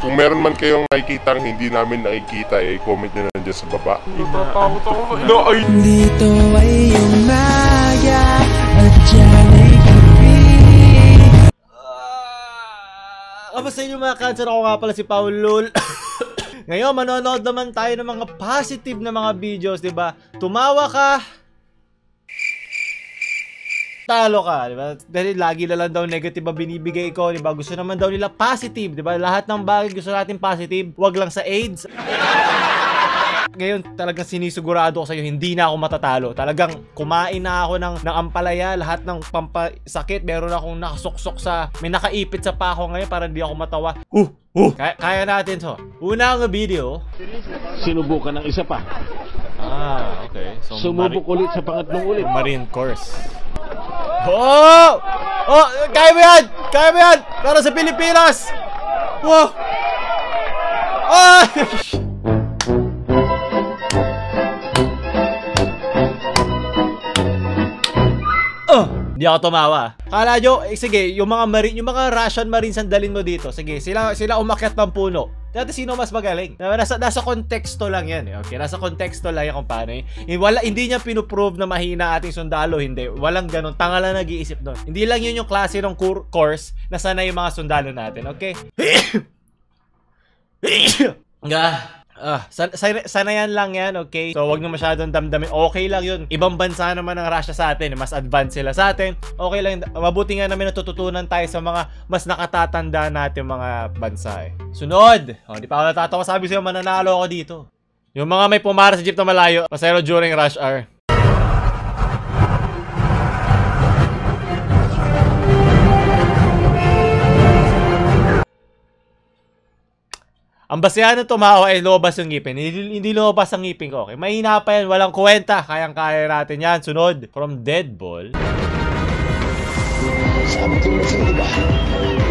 Kung meron man kayong nakikita hindi namin nakikita, comment nyo na dyan sa baba. Natatakot ako na ay! Dito ay umaga at dyan ay gabi. Kamusta inyo mga cancer? Ako nga pala si Paul. Ngayon, manonood naman tayo ng mga positive na mga videos, diba? Tumawa ka, talo ka, diba? Dahil lagi na lang daw negative ang binibigay ko, diba? Gusto naman daw nila positive, diba? Lahat ng bagay gusto natin positive, wag lang sa AIDS. Ngayon, talagang sinisigurado ko sa'yo, hindi na ako matatalo. Talagang kumain na ako ng ampalaya, lahat ng pampasakit. Meron akong nakasuksok sa, may nakaipit sa pako ngayon para hindi ako matawa. Kaya natin to. Unang video. Sinubukan ng isa pa. Okay. So, sumubok ulit sa pangatlong ulit. Marine Corps. Oh! Oh! Kaya mo yan! Kaya mo yan! Para sa Pilipinas! Wow! Oh! Hindi ako tumawa. Kala nyo, sige, yung mga Marine, yung mga Russian Marines ang dalin mo dito. Sige, sila umakyat ng puno. Dati sino mas magaling? Nasa konteksto lang yan. Okay, nasa konteksto lang yan kung paano. Hindi niya pinuprove na mahina ating sundalo. Hindi. Walang ganun. Tanga lang nag-iisip doon. Hindi lang yun yung klase ng course na sana yung mga sundalo natin. Okay? Sanayan lang yan, okay? So, wag na masyadong damdamin. Okay lang yun. Ibang bansa naman ang Russia sa atin. Mas advanced sila sa atin. Okay lang. Mabuti nga namin natututunan tayo sa mga mas nakatatanda natin mga bansa eh. Sunod! Di pa ako natatawa. Sabi sa'yo, mananalo ako dito. Yung mga may pumara sa jeep na malayo, pasero during rush hour. Ang basihan ng tumawa ay lumabas yung ngipin. Hindi lumabas ang ngipin ko. Okay? Mahina pa yan. Walang kwenta. Kayang-kaya natin yan. Sunod. From Deadball.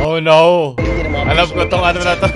Oh no. Alam ko tong ano na to.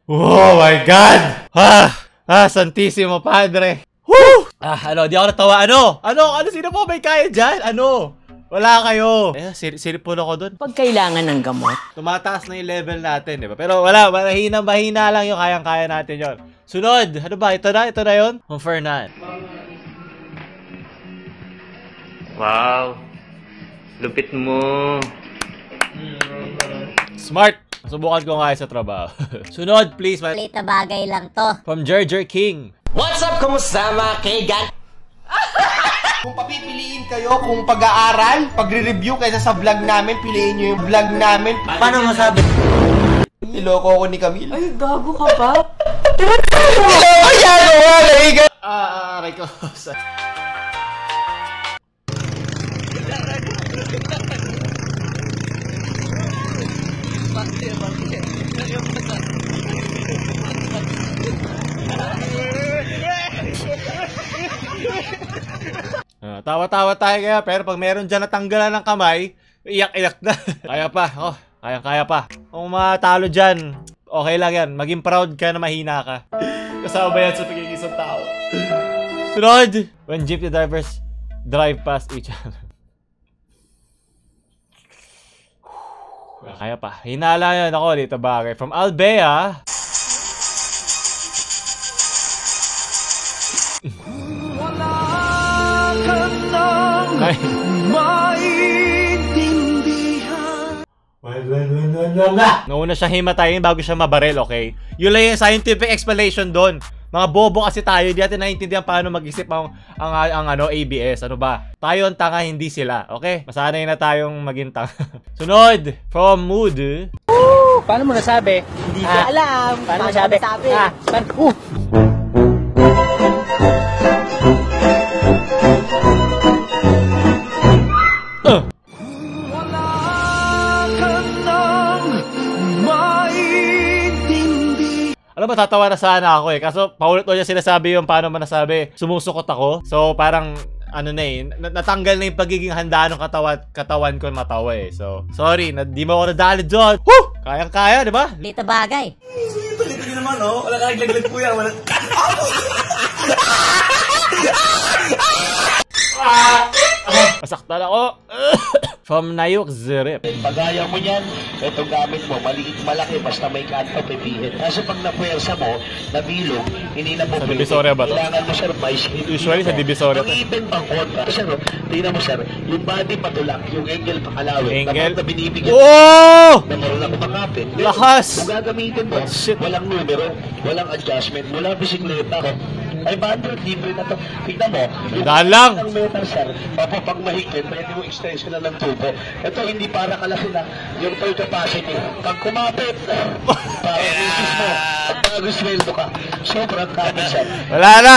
Oh my God! Santissimo Padre! Woo! Di ako natawa. Ano? Sino po may kaya dyan? Wala kayo. Silipon ako dun. Pag kailangan ng gamot. Tumataas na yung level natin, di ba? Pero wala, mahina lang yung kayang-kaya natin yon. Sunod! Ano ba? Ito na yun? Kung Fernan. Wow! Lupit mo! Smart! Subukan ko nga sa trabaho. Sunod, please. Maliit na bagay lang to. From Jerjer King. What's up? Kumusta mga kaigan? Kung papipiliin kayo kung pag-aaral, pagre-review kaysa sa vlog namin, piliin nyo yung vlog namin. Paano masabi? Niloko ko ni Camille. Ay, gago ka ba? Aray ko. Tawa-tawa tayo kaya, pero pag meron dyan natanggalan ng kamay, iyak-iyak na. Kaya pa, kaya pa. Kung matalo dyan, okay lang yan. Maging proud ka na mahina ka. Kasama ba yan sa pagiging isang tao? Sunod! When jeepney drivers drive past each other. Kaya pa. Hinala yan ako dito bagay. From Albea. Ay. Nauna siya himatayin bago siya mabaril, okay? Yun lang yung scientific explanation doon. Mga bobo kasi tayo, di natin naiintindihan paano mag-isip ang ABS. Ano ba? Tayo ang tanga, hindi sila. Okay? Masanay na tayong maging tanga. Sunod! From Mood. Paano mo nasabi? Hindi ko alam. Paano nasabi? Alam mo, tatawa na sana ako eh. Kaso, paulit-ulit niya sinasabi yung paano man nasabi, sumusukot ako. So, parang, ano na eh, natanggal na yung pagiging handa ng katawan ko matawa eh. So, sorry, di mo ako nadali doon. Woo! Kayang-kaya, di ba? Dito bagay. Hindi naman, oh. Wala kang laglag po yan. Wala. Masaktan ako. From Nayuk Zerep. Pagaya mo yan, itong gamit mo, maliit malaki, basta may kanto, pipihin. Kaso pag napuwersa mo, nabilog, hindi na po Sa Divisoria ba to? Kailangan mo, sir, vice grip. Usually sa Divisoria to. Ang even pang kontra. Sir, tingnan mo, sir, yung body patulak, yung angle pakalawin. Angle? Na binibigyan Oh! na marunong kumakapit. Lakas! Kung gagamitin mo, Shit. walang numero, walang adjustment, mula bisikleta ko. 500, libre na to. Tignan mo. Daan lang. Ang metal, sir, pag mahigpit, pwede mo extension na ng tubo. Ito, hindi para kalaki na yung toy capacity. Pag kumapit, para misis mo, pag nag-sweldo ka, sobrang dami, sir. Wala na!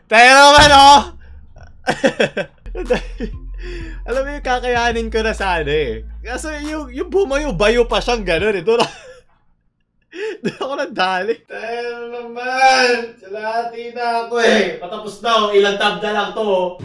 Tayo naman, oh! Alam mo yung kakayanin ko na sana eh. Kaso yung bumayo, bayo pa siyang gano'n eh. Doon ako nadali. Tayo naman! Salati na ako eh. Patapos na oh. Ilang tab na lang to oh.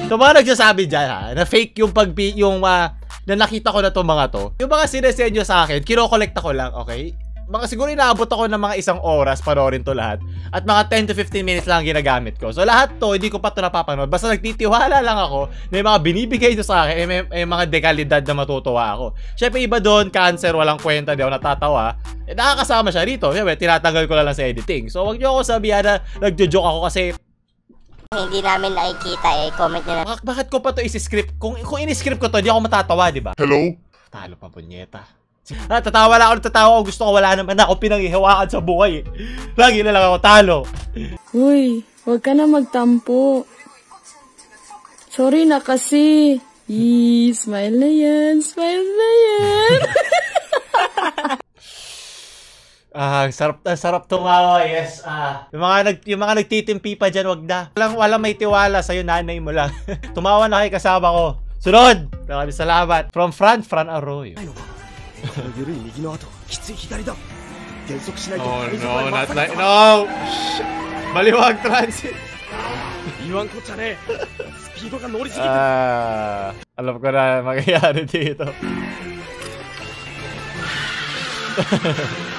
So mga nagsasabi dyan ha, na fake yung na nakita ko na to mga to. Yung mga sinesend nyo sa akin, kinokolekta ko lang, okay? Mga siguro inaabot ako ng mga 1 oras panoorin to lahat. At mga 10 to 15 minutes lang ginagamit ko. So lahat to, hindi ko pa to napapanood. Basta nagtitiwala lang ako na yung mga binibigay nyo sa akin, may mga dekalidad na matutuwa ako. Syempre iba doon, cancer, walang kwenta, di ako natatawa. Eh nakakasama siya rito. Syempre, tinatanggal ko lang sa editing. So wag nyo ako sabihan na nagjo-joke ako kasi Hindi namin nakikita eh. Comment nyo na. bakit ko pa to isi-script? Kung ini-script ko to, di ako matatawa, di ba? Hello? Talo pa, punyeta. Tatawa lang ako, tatawa ako. Gusto ko, wala naman ako pinanghihiwakan sa buhay. Lagi na lang ako talo. Uy, wag ka na magtampo. Sorry na kasi. Smile na yan. Smile na yan. Sarap tumawa, yes. Yung mga nagtitimpi pa dyan, wag na. Walang may tiwala sa'yo, nanay mo lang. Tumawa na kayo kasama ko. Sunod! Maraming salamat. From Fran Arroyo. Oh no, not like, no! Baliwag transit! Alam ko na mangyayari dito.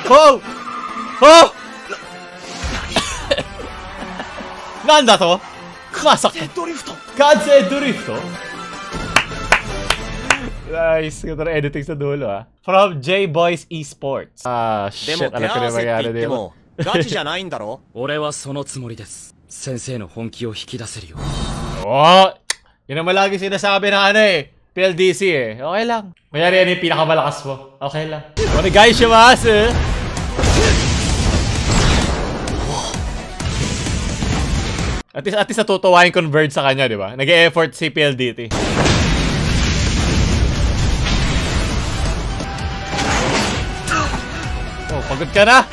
Oh! Oh! Nanda to? Masakit! Kansei Drifto? Nice. Ganda na editing sa dulo ah. From J-Boys Esports. Shit. Alam ko na mangyayari dito. ガチじゃないんだろ俺はそのつもりです。先生の本気を引き出せるよ。 Oh! Yun naman lagi sinasabi ng ano eh. PLDC eh. Okay lang. Mayari yan yung pinakamalakas mo. Okay lang. Onegaishimasu! At least natutuwa yung convert sa kanya, di ba? Nag-e-effort si PLDT. Oh, pagod ka na!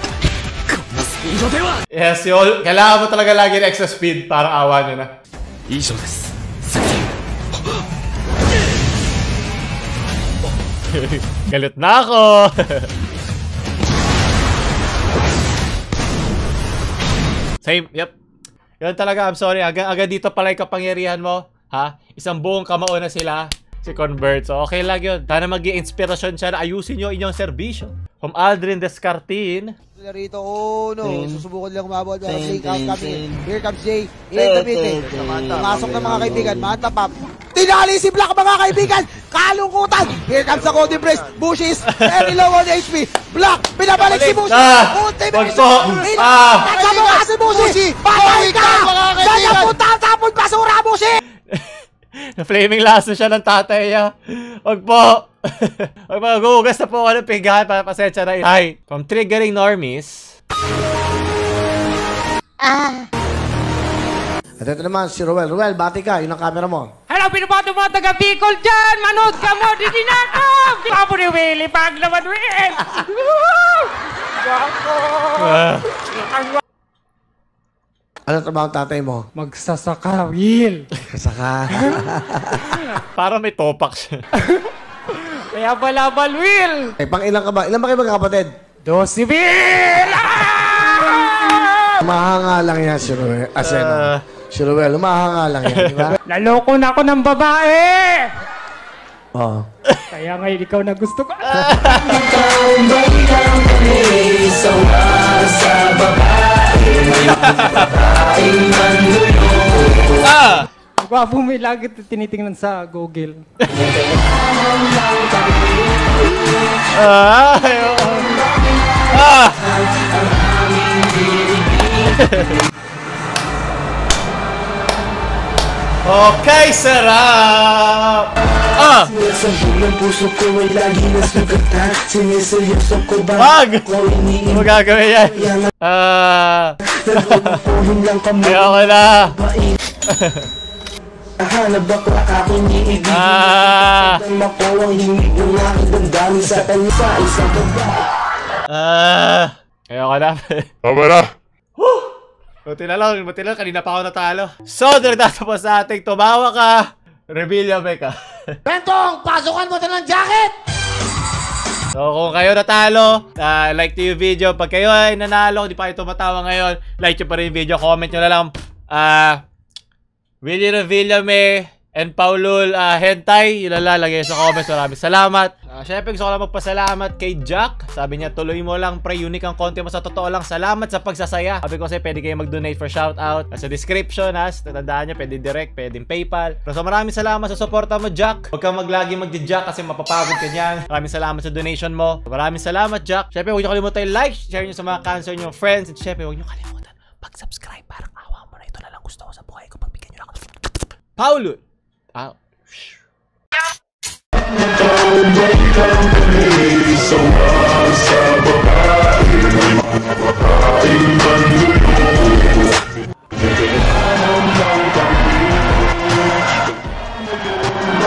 Yes, yun. Kailangan mo talaga lagi ng extra speed para awa nyo na. Galit na ako! Same, yep. Yun talaga, I'm sorry. Agad dito pala yung kapangyarihan mo. Ha? Isang buong kamao na sila. Si Convert. So, okay lang yun. Sana mag-i-inspirasyon siya na ayusin nyo inyong serbisyo. From Aldrin Descartin. Rito, oh no, susubukan lang umabot. Here comes Jay. In the middle. Masok na mga kaibigan. Matapap. Tinali si Black mga kaibigan. Kalungkutan. Here comes the Cody Brace. Bushes. Very low on HP. Black. Pinabalik si Bushi. Ultimate. Nagsabuka si Bushi. Patay ka. Daya punta. Tapon basura Bushi. Na-flaming lasso siya ng tatay niya. Wag po. Wag mag-ugas na po ako ng pigahan para pasensya na. Hi. From Triggering Normies. At ito naman si Ruel. Ruel, bati ka. Yun ang camera mo. Hello, pinupato mga taga-Bicol dyan! Manood ka mo! Di dinako! Papo ni Willie, pag naman Will! Wako! Ano trabaho ang tatay mo? Magsasaka, Will! Saka. Para may topak siya. Kaya pala Balwil. Eh, pang ilang ka ba? Ilan ba kayo magkakapatid? 12 Bill! Mahanga lang yan, Shiruel. Shiruel, mahanga lang yan, di ba? Naloko na ako ng babae! Oo. Kaya ngayon ikaw na gusto ko. Gwapo may lagi tinitingnan sa Google. Okay, sarap! Wag! Ano mo gagawin yan? Ayoko na! Ayoko na. Tama na. Buti na lang, kanina pa ako natalo. So, nagtatapos sa ating tumawa ka, Rebilla ka. Bentong, pasukan mo na ng jacket! So, kung kayo natalo, like to yung video. Pag kayo ay nanalo, hindi pa kayo tumatawa ngayon, like nyo pa rin yung video, comment nyo na lang. Willie Revillame and Paulul Hentai, yun lang lalagay sa comments. Maraming salamat. Syempre gusto ko lang magpasalamat kay Jack. Sabi niya, tuloy mo lang pre, unique ang content mo, sa totoo lang. Salamat sa pagsasaya. Sabi ko kasi pwede kayo mag-donate for shoutout. Sa description, tatandaan nyo, pwede direct, pwedeng PayPal. Pero so maraming salamat sa suporta mo, Jack. Huwag kang maglagi mag-jack kasi mapapagod ka niyan. Maraming salamat sa donation mo. Maraming salamat, Jack. Syempre huwag nyo kalimutan yung like, share nyo sa mga cancer nyo, friends. At syempre huwag nyo kalimutan mag-subscribe. Parang awa mo na, ito na lang gusto ko sa buhay ko. Pagbigyan nyo lang ako. Paulul! So,